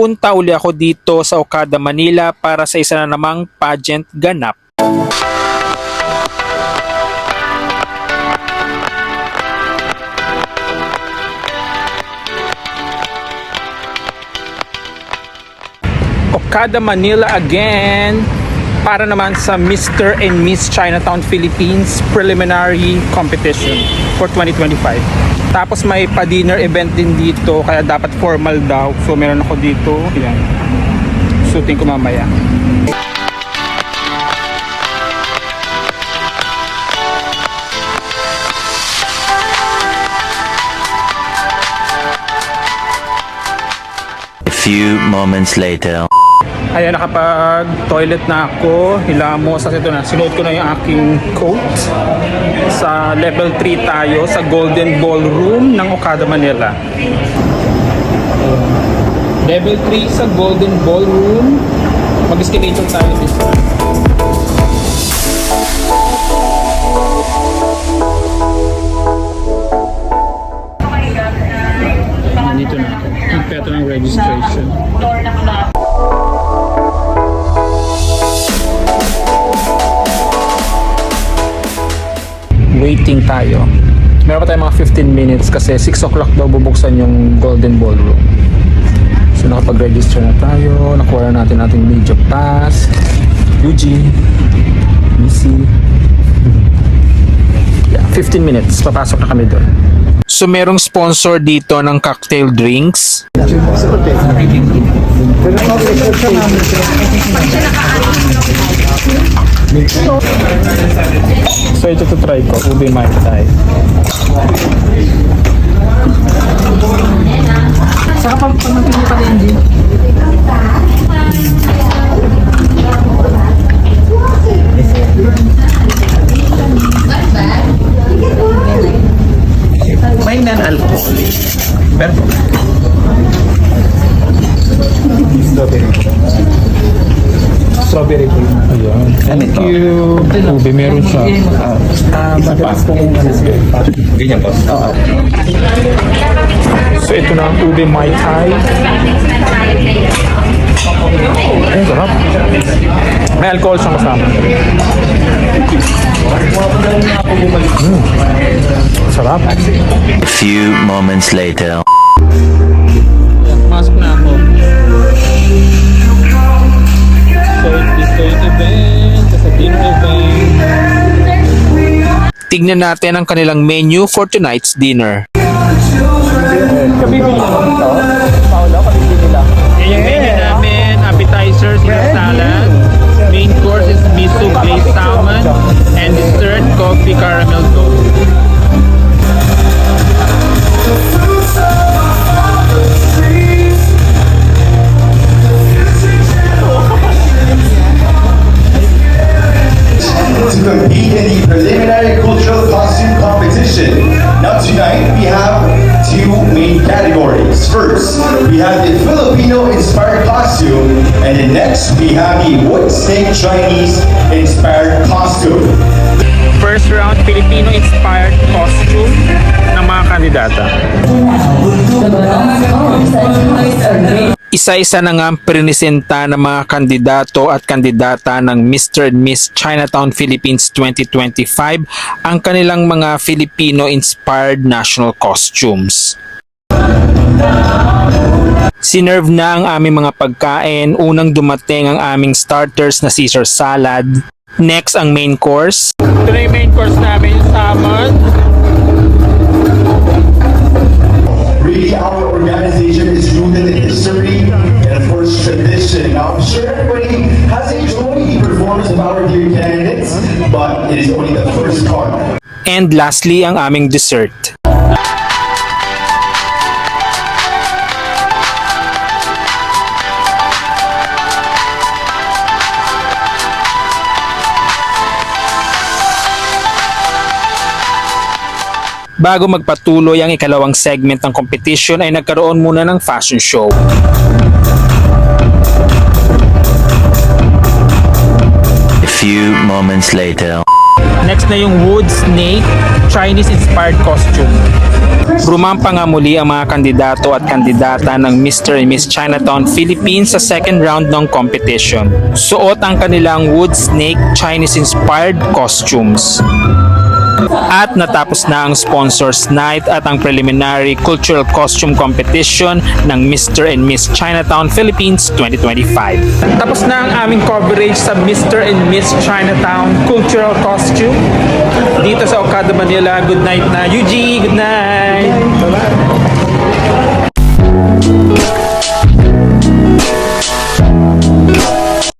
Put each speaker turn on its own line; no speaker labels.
nagpunta uli ako dito sa Okada, Manila para sa isa na namang pageant ganap. Okada, Manila again para naman sa Mr. and Miss Chinatown Philippines Preliminary Competition for 2025. Tapos may pa-dinner event din dito kaya dapat formal daw. So meron ako dito. Ayan. Suotin ko mamaya.
A few moments later.
Ayan, nakapag-toilet na ako. Hilamos. Kasi ito na, sinuot ko na yung aking coat. Sa level 3 tayo sa Golden Ballroom ng Okada, Manila. Level 3 sa Golden Ballroom. Mag-escalator tayo dito. Dito na ako. Nagpeto ng registration. Waiting tayo. Meron pa tayo mga 15 minutes kasi 6 o'clock daw bubuksan yung Golden Ballroom. So nakapag-register na tayo. Nakuha na natin ating media pass. UG. BC. Yeah, 15 minutes. Papasok na kami doon. So merong sponsor dito ng cocktail drinks. So ito to try ko, ube mai tai.
Saka pamangkin pa rin din. May non-alcoholic. Perfect.
Strawberry po. Ayan. Thank you. Ube meron siya.
Madalas pong
Ganyan po.
So ito na ang ube mai tai. Ay, sarap. May alcohol siyang kasama. Sarap.
A few moments later.
Masok na ako. So ito yung event, sa dinner event. Tignan natin ang kanilang menu for tonight's dinner. Kabibili lang ito. Paolo, kabibili lang. Yung menu namin, appetizer, Caesar salad. Main course is miso glazed salmon. And dessert, coffee caramel toast.
To compete in the preliminary cultural costume competition. Now tonight we have two main categories. First, we have the Filipino-inspired costume, and then next we have the wood snake Chinese-inspired costume.
First round, Filipino-inspired costume ng mga kandidata. Isa-isa na nga ang prinisenta ng mga kandidato at kandidata ng Mr. and Miss Chinatown Philippines 2025 ang kanilang mga Filipino-inspired national costumes. Sinerve na ang aming mga pagkain. Unang dumating ang aming starters na Caesar salad. Next, ang main course. Ito na yung main course namin, yung salmon.
Really, our organization is rooted in history and of course tradition. Now, I'm sure everybody has enjoyed the performance of our dear candidates, but it is only the first part.
And lastly, ang aming dessert. Bago magpatuloy ang ikalawang segment ng competition ay nagkaroon muna ng fashion show.
A few moments later.
Next na yung wood snake, Chinese-inspired costume. Rumampa nga muli ang mga kandidato at kandidata ng Mr. and Miss Chinatown Philippines sa second round ng competition. Suot ang kanilang wood snake Chinese-inspired costumes. At natapos na ang sponsors night at ang preliminary cultural costume competition ng Mr. and Miss Chinatown Philippines 2025. Tapos na ang aming coverage sa Mr. and Miss Chinatown cultural costume dito sa Okada, Manila. Good night na, UG. Good night.